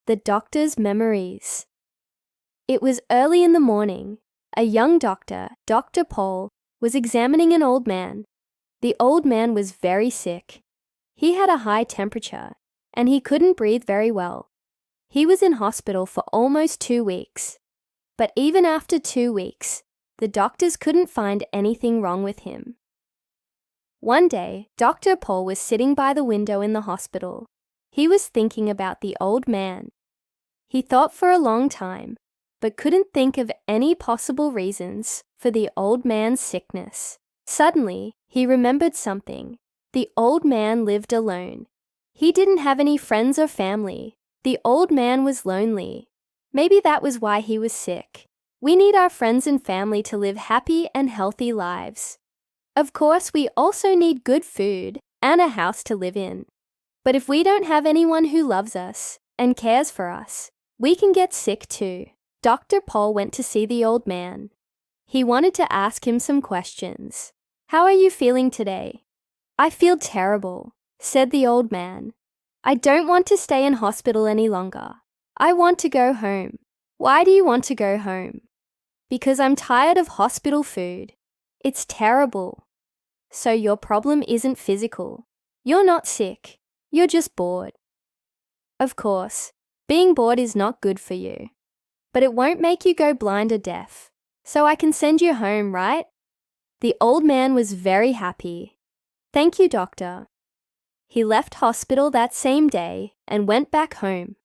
The Doctor's Memories. It was early in the morning. A young doctor, Dr. Paul, was examining an old man. The old man was very sick. He had a high temperature, and he couldn't breathe very well. He was in hospital for almost 2 weeks. But even after 2 weeks, the doctors couldn't find anything wrong with him. One day, Dr. Paul was sitting by the window in the hospital. He was thinking about the old man. He thought for a long time, but couldn't think of any possible reasons for the old man's sickness. Suddenly, he remembered something. The old man lived alone. He didn't have any friends or family. The old man was lonely. Maybe that was why he was sick. We need our friends and family to live happy and healthy lives. Of course, we also need good food and a house to live in. But if we don't have anyone who loves us and cares for us, we can get sick too. Dr. Paul went to see the old man. He wanted to ask him some questions. "How are you feeling today?" "I feel terrible," said the old man. "I don't want to stay in hospital any longer. I want to go home." "Why do you want to go home?" "Because I'm tired of hospital food. It's terrible." "So your problem isn't physical. You're not sick. You're just bored." Of course, being bored is not good for you. But it won't make you go blind or deaf. So I can send you home, right? The old man was very happy. "Thank you, doctor." He left hospital that same day and went back home.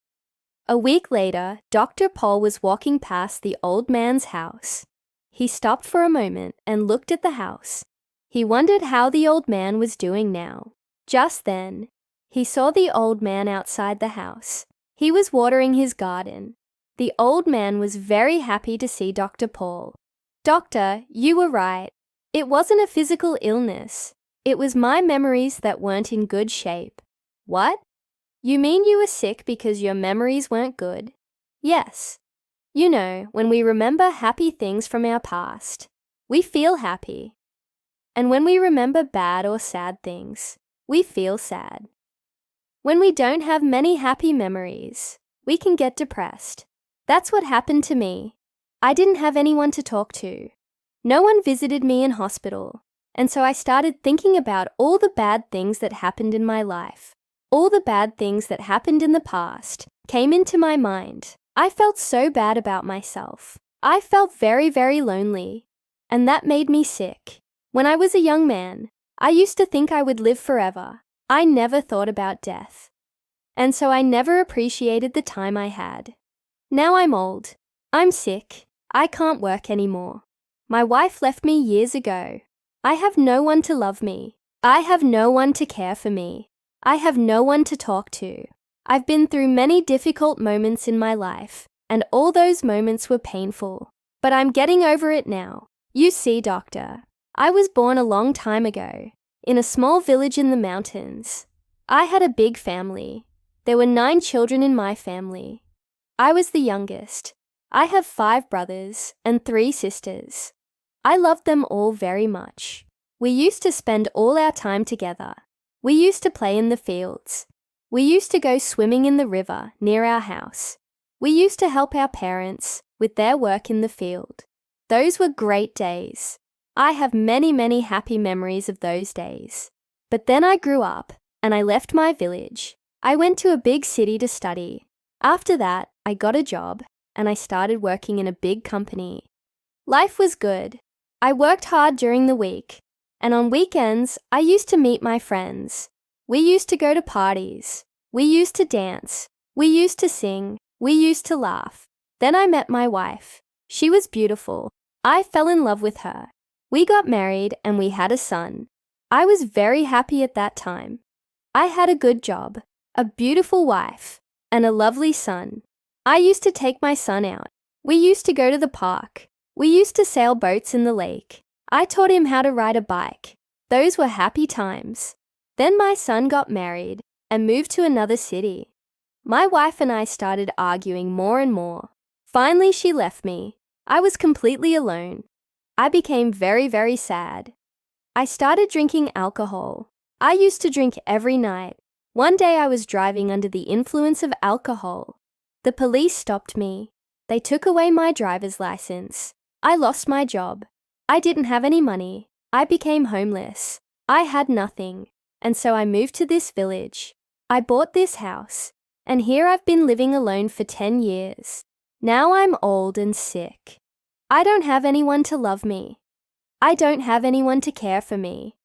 A week later, Dr. Paul was walking past the old man's house. He stopped for a moment and looked at the house. He wondered how the old man was doing now. Just then, he saw the old man outside the house. He was watering his garden. The old man was very happy to see Dr. Paul. "Doctor, you were right. It wasn't a physical illness. It was my memories that weren't in good shape." "What? You mean you were sick because your memories weren't good?" "Yes. You know, when we remember happy things from our past, we feel happy. And when we remember bad or sad things, we feel sad. When we don't have many happy memories, we can get depressed. That's what happened to me. I didn't have anyone to talk to. No one visited me in hospital, and so I started thinking about all the bad things that happened in my life. All the bad things that happened in the past came into my mind. I felt so bad about myself. I felt very, very lonely, and that made me sick. When I was a young man, I used to think I would live forever. I never thought about death. And so I never appreciated the time I had. Now I'm old. I'm sick. I can't work anymore. My wife left me years ago. I have no one to love me. I have no one to care for me. I have no one to talk to. I've been through many difficult moments in my life, and all those moments were painful. But I'm getting over it now. You see, doctor, I was born a long time ago, in a small village in the mountains. I had a big family. There were 9 children in my family. I was the youngest. I have 5 brothers and 3 sisters. I loved them all very much. We used to spend all our time together. We used to play in the fields. We used to go swimming in the river near our house. We used to help our parents with their work in the field. Those were great days. I have many, many happy memories of those days. But then I grew up and I left my village. I went to a big city to study. After that, I got a job and I started working in a big company. Life was good. I worked hard during the week, and on weekends, I used to meet my friends. We used to go to parties. We used to dance. We used to sing. We used to laugh. Then I met my wife. She was beautiful. I fell in love with her. We got married and we had a son. I was very happy at that time. I had a good job, a beautiful wife, and a lovely son. I used to take my son out. We used to go to the park. We used to sail boats in the lake. I taught him how to ride a bike. Those were happy times. Then my son got married and moved to another city. My wife and I started arguing more and more. Finally, she left me. I was completely alone. I became very, very sad. I started drinking alcohol. I used to drink every night. One day I was driving under the influence of alcohol. The police stopped me. They took away my driver's license. I lost my job. I didn't have any money. I became homeless. I had nothing. And so I moved to this village. I bought this house. And here I've been living alone for 10 years. Now I'm old and sick. I don't have anyone to love me. I don't have anyone to care for me.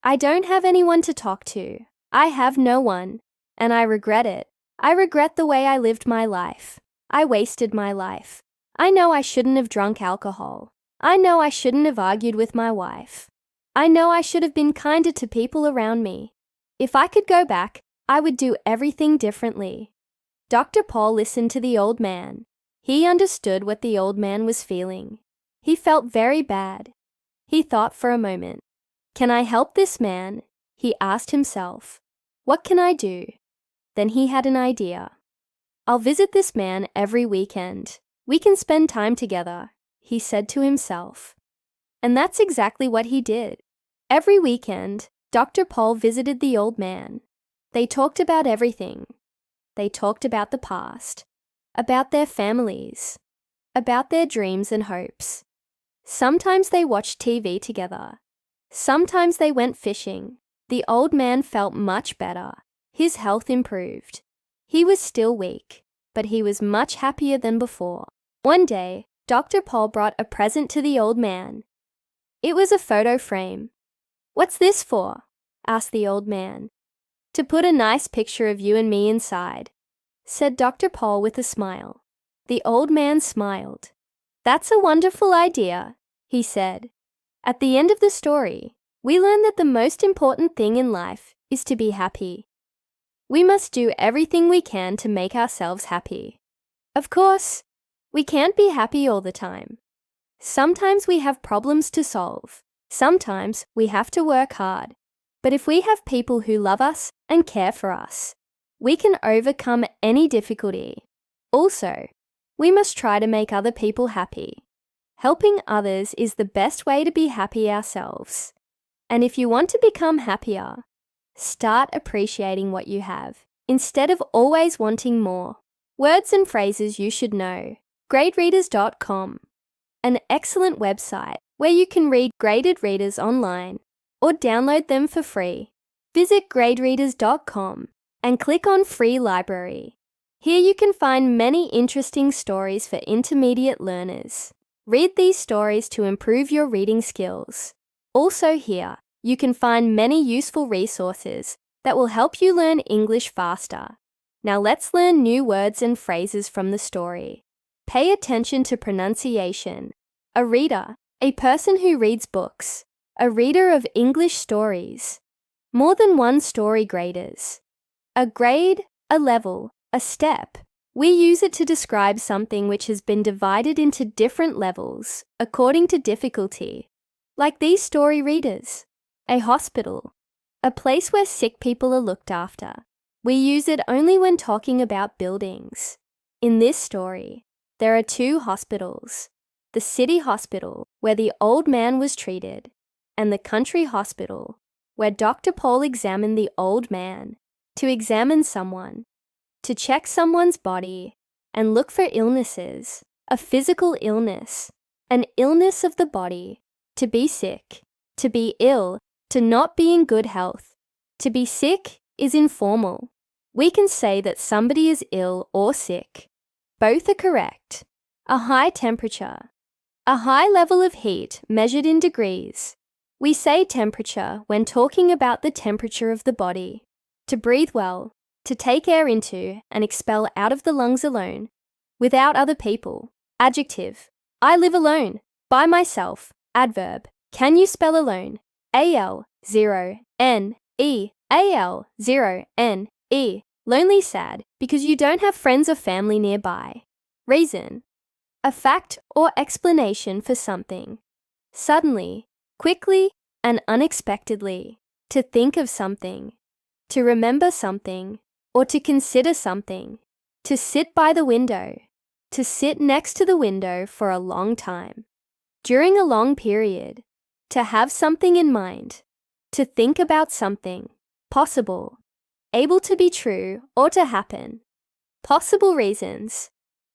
I don't have anyone to talk to. I have no one. And I regret it. I regret the way I lived my life. I wasted my life. I know I shouldn't have drunk alcohol. I know I shouldn't have argued with my wife. I know I should have been kinder to people around me. If I could go back, I would do everything differently. Dr. Paul listened to the old man. He understood what the old man was feeling. He felt very bad. He thought for a moment. Can I help this man? He asked himself. What can I do? Then he had an idea. I'll visit this man every weekend. We can spend time together, he said to himself. And that's exactly what he did. Every weekend, Dr. Paul visited the old man. They talked about everything. They talked about the past, about their families, about their dreams and hopes. Sometimes they watched TV together. Sometimes they went fishing. The old man felt much better. His health improved. He was still weak, but he was much happier than before. One day, Dr. Paul brought a present to the old man. It was a photo frame. What's this for? Asked the old man. To put a nice picture of you and me inside, said Dr. Paul with a smile. The old man smiled. That's a wonderful idea, he said. At the end of the story, we learn that the most important thing in life is to be happy. We must do everything we can to make ourselves happy. Of course, we can't be happy all the time. Sometimes we have problems to solve. Sometimes we have to work hard. But if we have people who love us and care for us, we can overcome any difficulty. Also, we must try to make other people happy. Helping others is the best way to be happy ourselves. And if you want to become happier, start appreciating what you have, instead of always wanting more. Words and phrases you should know. Gradereaders.com, an excellent website where you can read graded readers online or download them for free. Visit gradereaders.com and click on Free Library. Here you can find many interesting stories for intermediate learners. Read these stories to improve your reading skills. Also here, you can find many useful resources that will help you learn English faster. Now let's learn new words and phrases from the story. Pay attention to pronunciation. A reader, a person who reads books. A reader of English stories. More than one story graders. A grade, a level, a step. We use it to describe something which has been divided into different levels according to difficulty. Like these story readers. A hospital, a place where sick people are looked after. We use it only when talking about buildings. In this story, there are two hospitals. The city hospital, where the old man was treated, and the country hospital, where Dr. Paul examined the old man. To examine someone, to check someone's body, and look for illnesses. A physical illness, an illness of the body. To be sick, to be ill, to not be in good health. To be sick is informal. We can say that somebody is ill or sick. Both are correct. A high temperature. A high level of heat measured in degrees. We say temperature when talking about the temperature of the body. To breathe well, to take air into and expel out of the lungs alone, without other people. Adjective. I live alone, by myself. Adverb. Can you spell alone? A-L-0-N-E. A-L-0-N-E. Lonely, sad, because you don't have friends or family nearby. Reason. A fact or explanation for something. Suddenly, quickly, and unexpectedly. To think of something. To remember something, or to consider something. To sit by the window. To sit next to the window for a long time. During a long period. To have something in mind. To think about something. Possible. Able to be true or to happen. possible reasons,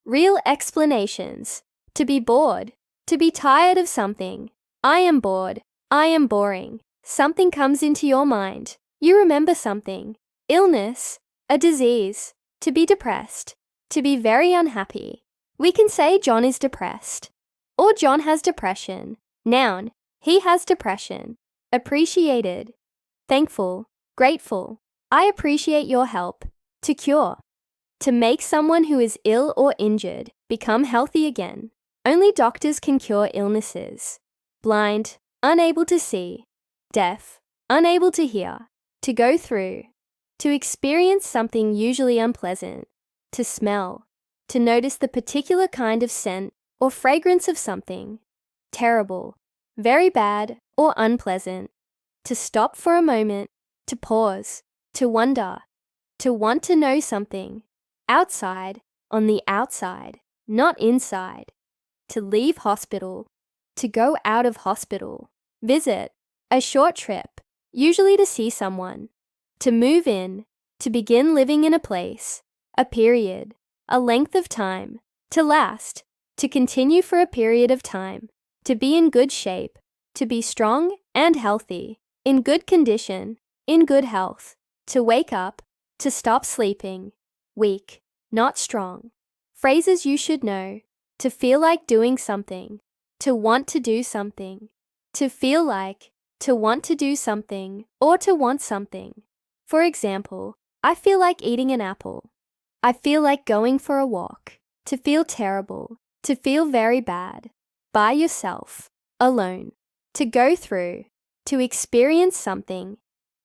real explanations, to be bored, to be tired of something. I am bored, I am boring. Something comes into your mind. You remember something. Illness, a disease, to be depressed, to be very unhappy. We can say John is depressed, or John has depression. Noun, he has depression. Appreciated, thankful, grateful. I appreciate your help. To cure, to make someone who is ill or injured become healthy again. Only doctors can cure illnesses. Blind, unable to see. Deaf, unable to hear. To go through, to experience something usually unpleasant. To smell, to notice the particular kind of scent or fragrance of something. Terrible, very bad or unpleasant. To stop for a moment, to pause, to wonder, to want to know something. Outside, on the outside, not inside. To leave hospital, to go out of hospital. Visit, a short trip, usually to see someone. To move in, to begin living in a place. A period, a length of time. To last, to continue for a period of time. To be in good shape, to be strong and healthy. In good condition, in good health. To wake up, to stop sleeping. Weak, not strong. Phrases you should know. To feel like doing something. To want to do something. To feel like, to want to do something, or to want something. For example, I feel like eating an apple. I feel like going for a walk. To feel terrible. To feel very bad. By yourself. Alone. To go through. To experience something.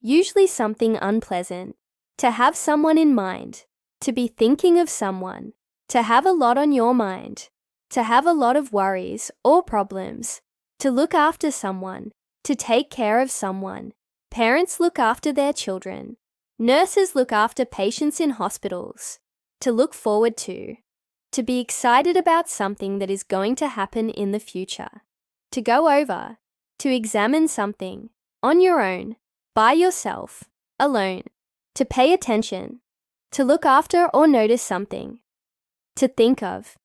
Usually something unpleasant. To have someone in mind. To be thinking of someone. To have a lot on your mind. To have a lot of worries or problems. To look after someone. To take care of someone. Parents look after their children. Nurses look after patients in hospitals. To look forward to. To be excited about something that is going to happen in the future. To go over. To examine something. On your own. By yourself. Alone. To pay attention. To look after or notice something. To think of.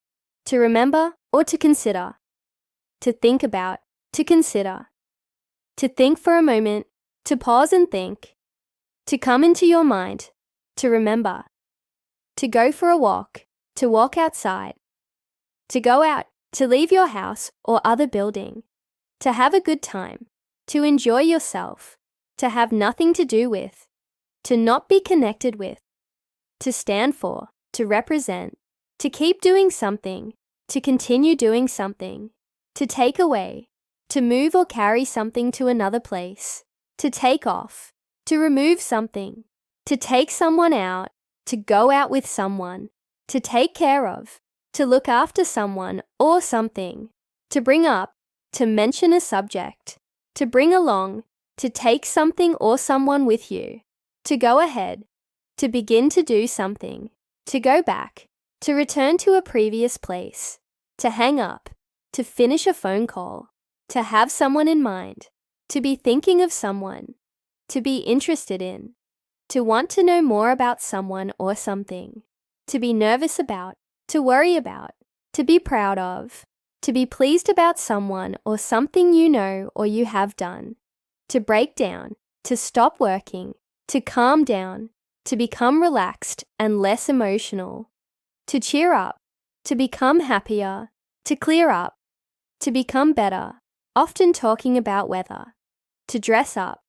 To remember or to consider. To think about. To consider. To think for a moment. To pause and think. To come into your mind. To remember. To go for a walk. To walk outside. To go out. To leave your house or other building. To have a good time. To enjoy yourself. To have nothing to do with. To not be connected with. To stand for. To represent. To keep doing something. To continue doing something. To take away. To move or carry something to another place. To take off. To remove something. To take someone out. To go out with someone. To take care of. To look after someone or something. To bring up. To mention a subject. To bring along. To take something or someone with you. To go ahead. To begin to do something. To go back. To return to a previous place. To hang up. To finish a phone call. To have someone in mind. To be thinking of someone. To be interested in. To want to know more about someone or something. To be nervous about. To worry about. To be proud of. To be pleased about someone or something you know or you have done. To break down. To stop working. To calm down. To become relaxed and less emotional. To cheer up. To become happier. To clear up. To become better. Often talking about weather. To dress up.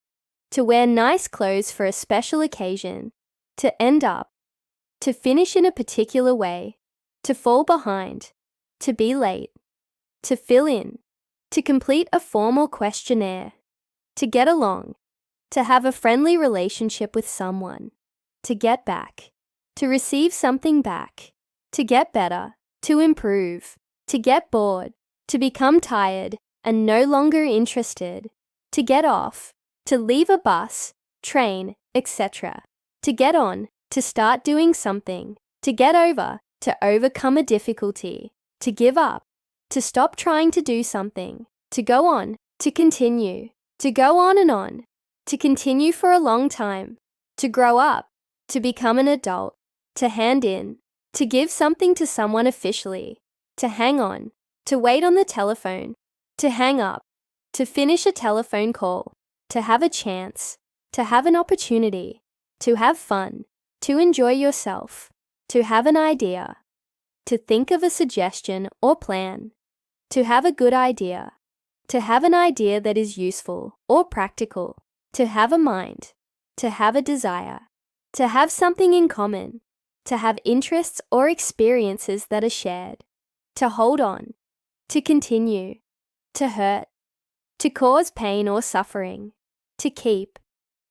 To wear nice clothes for a special occasion. To end up. To finish in a particular way. To fall behind. To be late. To fill in. To complete a form or questionnaire. To get along. To have a friendly relationship with someone. To get back. To receive something back. To get better. To improve. To get bored. To become tired and no longer interested. To get off. To leave a bus, train, etc. To get on. To start doing something. To get over. To overcome a difficulty. To give up. To stop trying to do something. To go on. To continue. To go on and on. To continue for a long time. To grow up. To become an adult. To hand in. to give something to someone officially, to hang on, to wait on the telephone, to hang up, to finish a telephone call, to have a chance, to have an opportunity, to have fun, to enjoy yourself, to have an idea, to think of a suggestion or plan, to have a good idea, to have an idea that is useful or practical, to have a mind, to have a desire, to have something in common, to have interests or experiences that are shared, to hold on, to continue, to hurt, to cause pain or suffering, to keep,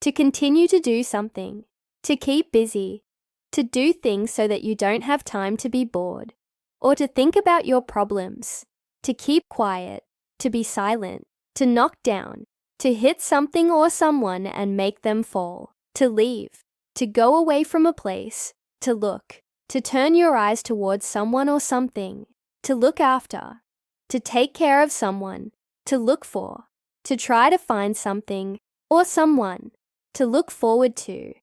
to continue to do something, to keep busy, to do things so that you don't have time to be bored, or to think about your problems, to keep quiet, to be silent, to knock down, to hit something or someone and make them fall, to leave, to go away from a place, to look, to turn your eyes towards someone or something, to look after, to take care of someone, to look for, to try to find something or someone, to look forward to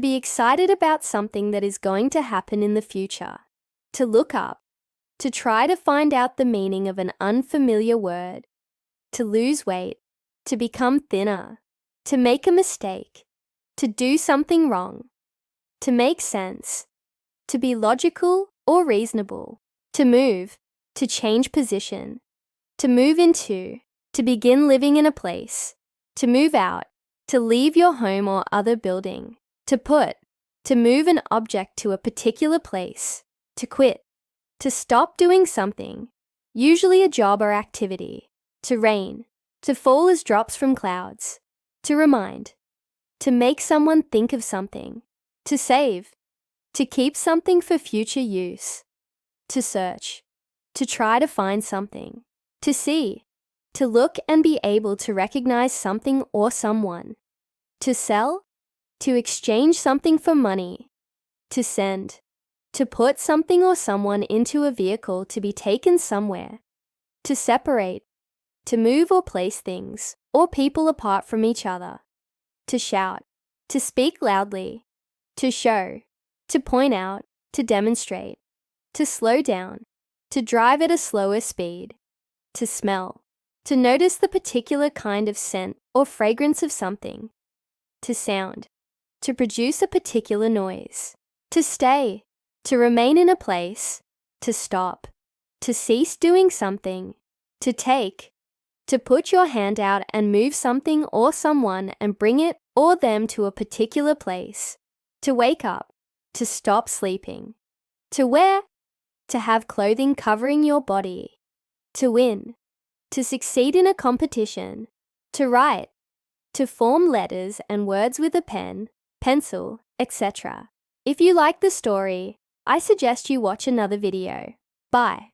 be excited about something that is going to happen in the future, to look up, to try to find out the meaning of an unfamiliar word, to lose weight, to become thinner, to make a mistake, to do something wrong, to make sense, to be logical or reasonable, to move, to change position, to move into, to begin living in a place, to move out, to leave your home or other building, to put, to move an object to a particular place, to quit, to stop doing something, usually a job or activity, to rain, to fall as drops from clouds, to remind, to make someone think of something, to save, to keep something for future use, to search, to try to find something, to see, to look and be able to recognize something or someone, to sell, to exchange something for money, to send, to put something or someone into a vehicle to be taken somewhere, to separate, to move or place things or people apart from each other, to shout, to speak loudly, to show, to point out, to demonstrate, to slow down, to drive at a slower speed, to smell, to notice the particular kind of scent or fragrance of something, to sound, to produce a particular noise, to stay, to remain in a place, to stop, to cease doing something, to take, to put your hand out and move something or someone and bring it or them to a particular place, to wake up, to stop sleeping, to wear, to have clothing covering your body, to win, to succeed in a competition, to write, to form letters and words with a pen, pencil, etc. If you like the story, I suggest you watch another video. Bye.